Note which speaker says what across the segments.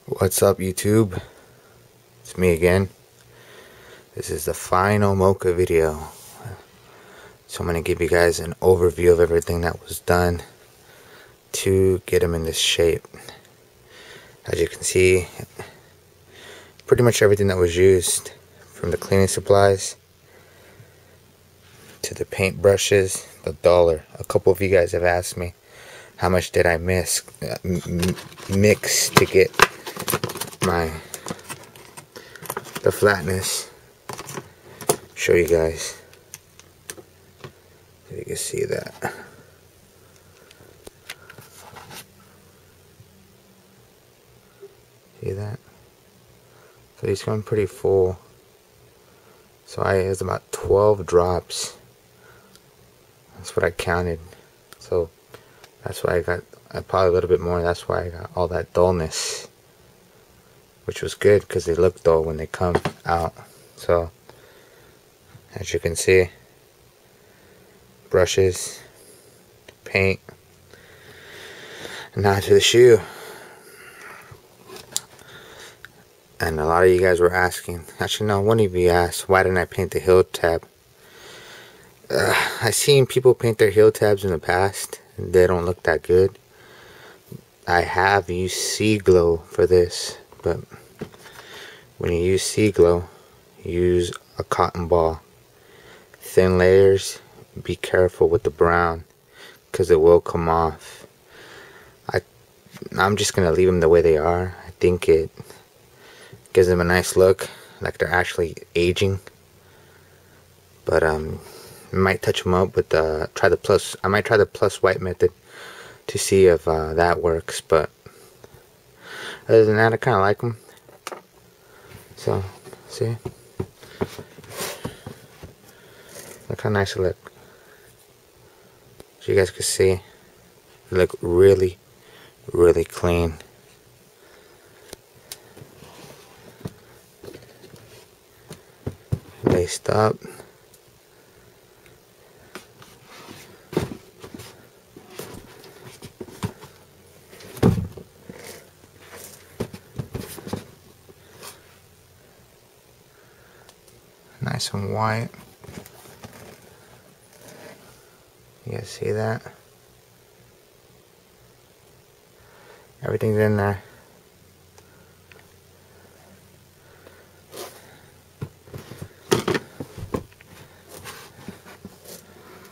Speaker 1: What's up, YouTube? It's me again. This is the final Mocha video. So I'm going to give you guys an overview of everything that was done to get him in this shape. As you can see, pretty much everything that was used, from the cleaning supplies to the paint brushes, the dollar. A couple of you guys have asked me how much did I mix to get the flatness. Show you guys so you can see that. See that? So he's going pretty full. So it's about 12 drops. That's what I counted. So that's why I got probably a little bit more. That's why I got all that dullness, which was good because they look dull when they come out. So as you can see, brushes, paint, and now to the shoe. And a lot of you guys were asking, actually no, one of you asked, why didn't I paint the heel tab? I've seen people paint their heel tabs in the past, and they don't look that good. I have used Sea Glow for this, but when you use Sea Glow, use a cotton ball. Thin layers, be careful with the brown, because it will come off. I'm just going to leave them the way they are. I think it gives them a nice look, like they're actually aging. But I might touch them up with I might try the plus white method to see if that works. But other than that, I kind of like them. So see, look how nice they look. So you guys can see, they look really, really clean. Laced up. Nice and white. You guys see that? Everything's in there.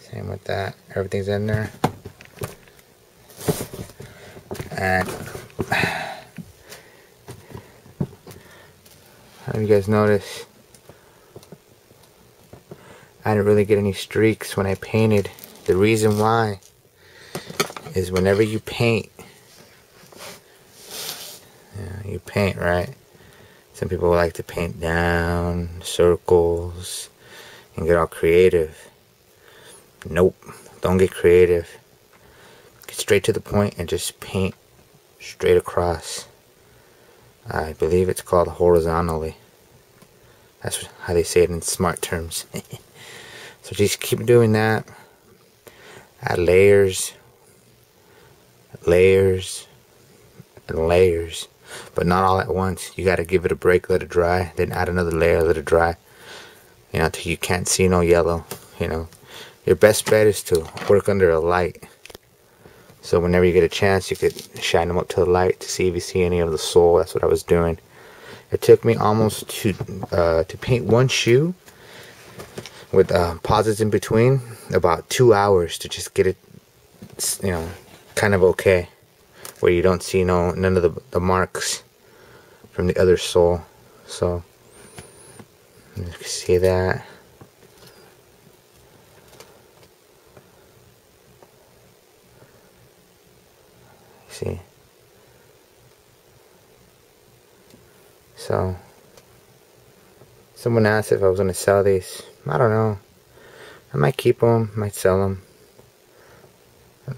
Speaker 1: Same with that. Everything's in there. And how you guys notice? I didn't really get any streaks when I painted. The reason why is whenever you paint, right? Some people like to paint down, circles, and get all creative. Nope, don't get creative. Get straight to the point and just paint straight across. I believe it's called horizontally. That's how they say it in smart terms. So just keep doing that. Add layers, layers, and layers, but not all at once. You got to give it a break, let it dry, then add another layer, let it dry. You know, till you can't see no yellow. You know, your best bet is to work under a light. So whenever you get a chance, you could shine them up to the light to see if you see any of the sole. That's what I was doing. It took me almost to paint one shoe with pauses in between, about 2 hours to just get it, you know, kind of okay, where you don't see none of the marks from the other sole. So you can see that. See. So someone asked if I was going to sell these. I don't know. I might keep them, might sell them.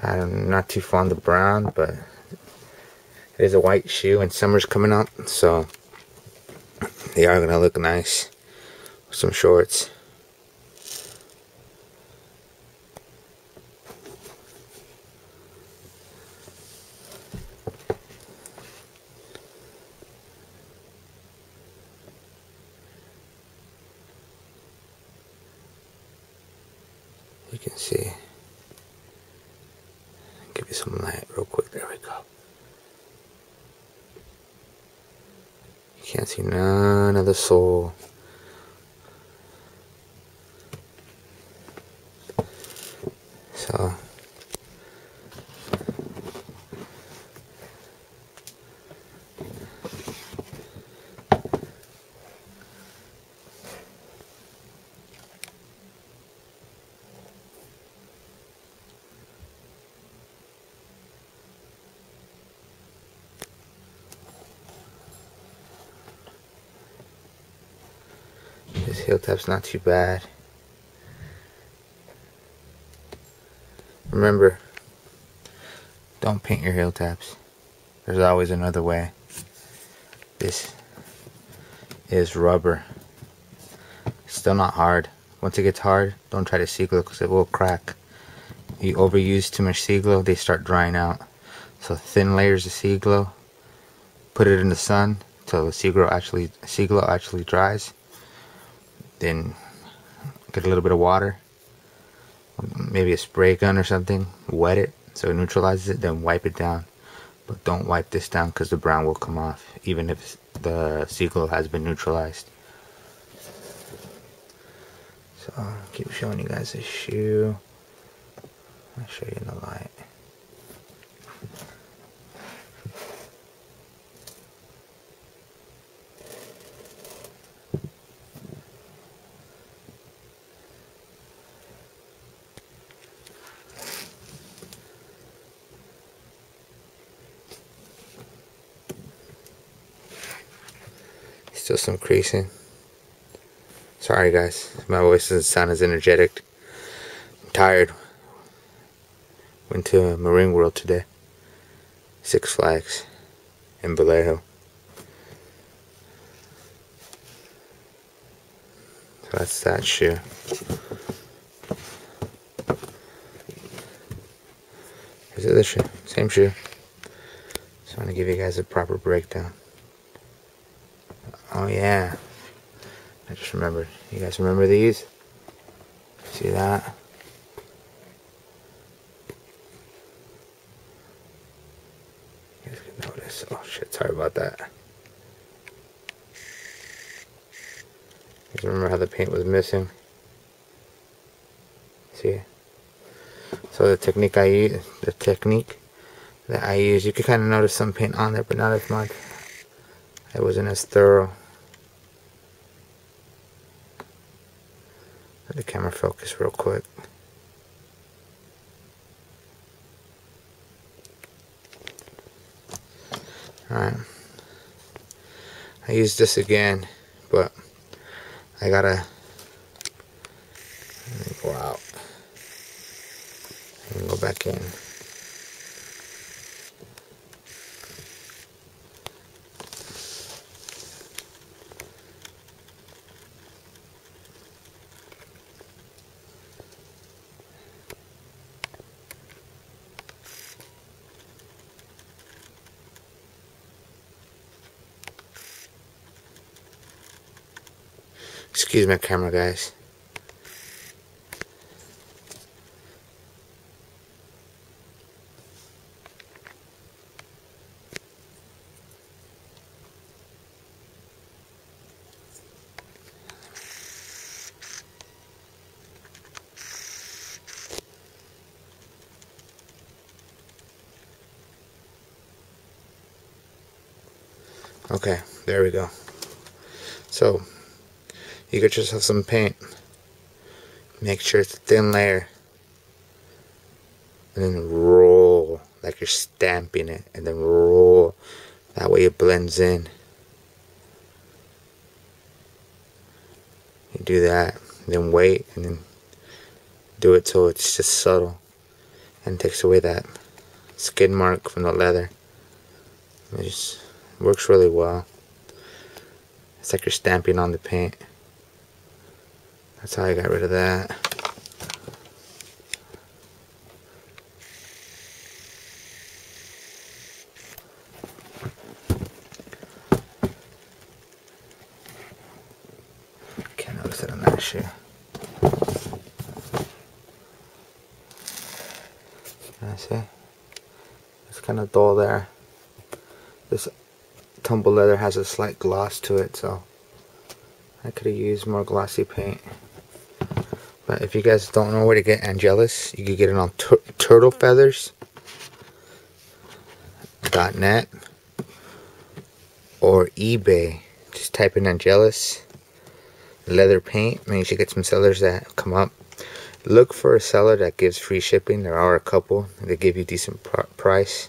Speaker 1: I'm not too fond of brown, but it is a white shoe and summer's coming up, so they are going to look nice with some shorts. can see. Give you some light real quick. There we go. You can't see none of the sole. So this heel tap's not too bad. Remember, don't paint your heel taps. There's always another way. This is rubber. It's still not hard. Once it gets hard, don't try to sea glue because it will crack. You overuse too much sea glue, they start drying out. So thin layers of sea glue, put it in the sun till the sea glue actually dries. Then get a little bit of water, maybe a spray gun or something, wet it so it neutralizes it, then wipe it down. But don't wipe this down because the brown will come off even if the sea glue has been neutralized. So I'll keep showing you guys this shoe. I'll show you in the light. Still some creasing. Sorry guys, my voice doesn't sound as energetic. I'm tired. Went to Marine World today. Six Flags in Vallejo. So that's that shoe. Here's the other shoe. Same shoe. Just want to give you guys a proper breakdown. Oh yeah, I just remembered. You guys remember these? See that? You guys can notice. Oh shit, sorry about that. You guys remember how the paint was missing? See? So the technique that I use, you can kind of notice some paint on there, but not as much. It wasn't as thorough. Let the camera focus real quick. Alright. I used this again, but I gotta let me go out and go back in. Excuse my camera, guys. Okay, there we go. So you get yourself some paint. Make sure it's a thin layer. And then roll like you're stamping it. And then roll. That way it blends in. You do that. Then wait. And then do it so it's just subtle. And takes away that skid mark from the leather. It just works really well. It's like you're stamping on the paint. That's how I got rid of that. Can't notice it on that shoe. See? It's kind of dull there. This tumble leather has a slight gloss to it, so I could have used more glossy paint. But if you guys don't know where to get Angelus, you can get it on turtlefeathers.net or eBay. Just type in Angelus leather paint, and you should get some sellers that come up. Look for a seller that gives free shipping. There are a couple. They give you decent price.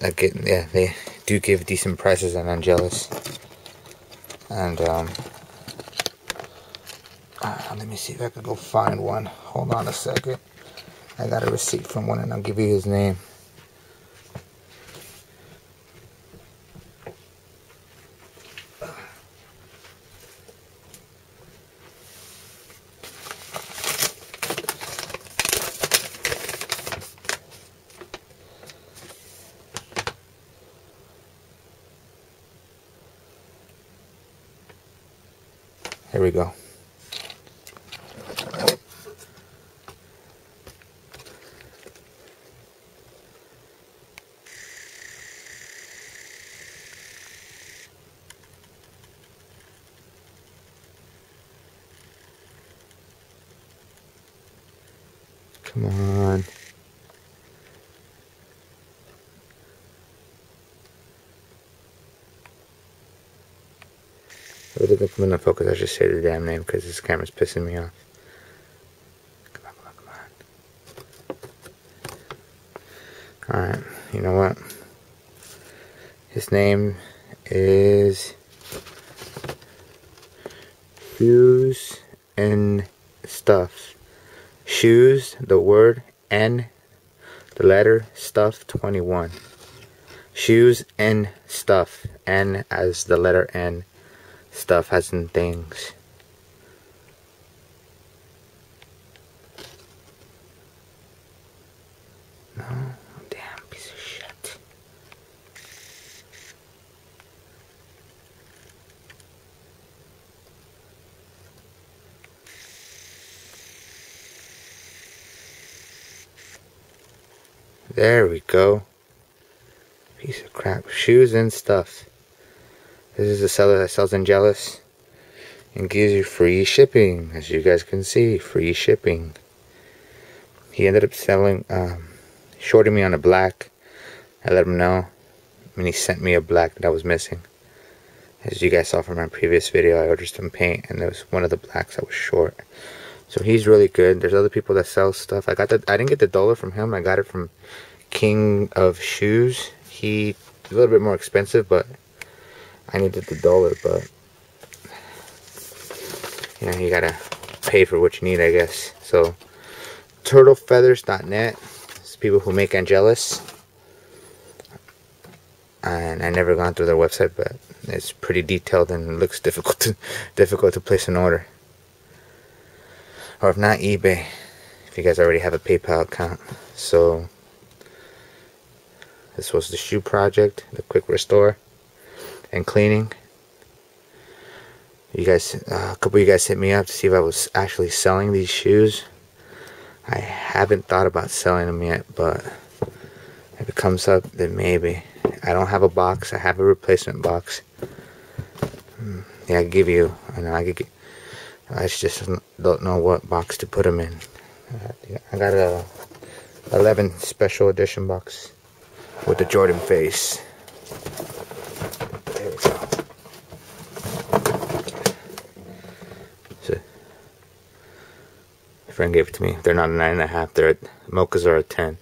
Speaker 1: Yeah, they do give decent prices on Angelus. And let me see if I can go find one. Hold on a second. I got a receipt from one, and I'll give you his name. Here we go. Come on. If it doesn't come into focus, I should say the damn name because this camera's pissing me off. Come on, come on, come on. Alright, you know what? His name is Shoes and Stuff. Shoes, the word, and the letter, stuff, 21. Shoes and Stuff. N as the letter N. Stuff as in things. No, damn piece of shit. There we go. Piece of crap. Shoes and Stuff. This is the seller that sells Angelus and gives you free shipping. As you guys can see, free shipping. He ended up selling, shorting me on a black. I let him know, and he sent me a black that I was missing. As you guys saw from my previous video, I ordered some paint, and there was one of the blacks that was short. So he's really good. There's other people that sell stuff. I didn't get the dollar from him. I got it from King of Shoes. He's a little bit more expensive, but I needed the dollar. But you know, you gotta pay for what you need, I guess. So turtlefeathers.net. It's people who make Angelus, and I never gone through their website, but it's pretty detailed and it looks difficult to place an order. Or if not, eBay, if you guys already have a PayPal account. So this was the shoe project, the quick restore and cleaning. You guys, a couple of you guys hit me up to see if I was actually selling these shoes. I haven't thought about selling them yet, but if it comes up, then maybe. I don't have a box. I have a replacement box. Yeah, I can give you. I just don't know what box to put them in. I got a 11 special edition box with the Jordan face. There we go. So, a friend gave it to me. They're not a 9.5. They're Mochas are a 10.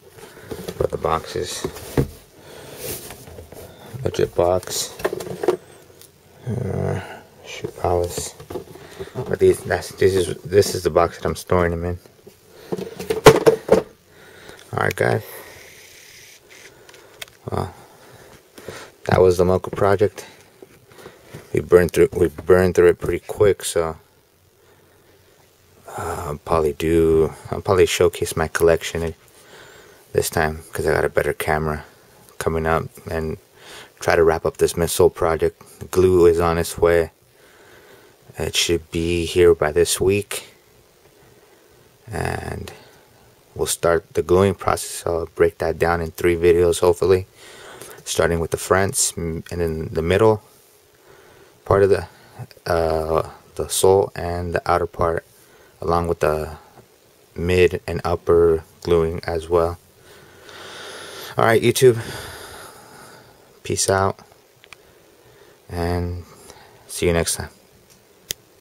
Speaker 1: But the box is legit box. Shoe polish. But this is the box that I'm storing them in. Alright guys. Well, that was the Mocha project. We burned through it pretty quick, so I'll probably showcase my collection this time because I got a better camera coming up, and try to wrap up this midsole project. The glue is on its way. It should be here by this week, and we'll start the gluing process. I'll break that down in 3 videos hopefully, starting with the fronts and then the middle part of the sole and the outer part, along with the mid and upper gluing as well. Alright YouTube, peace out and see you next time.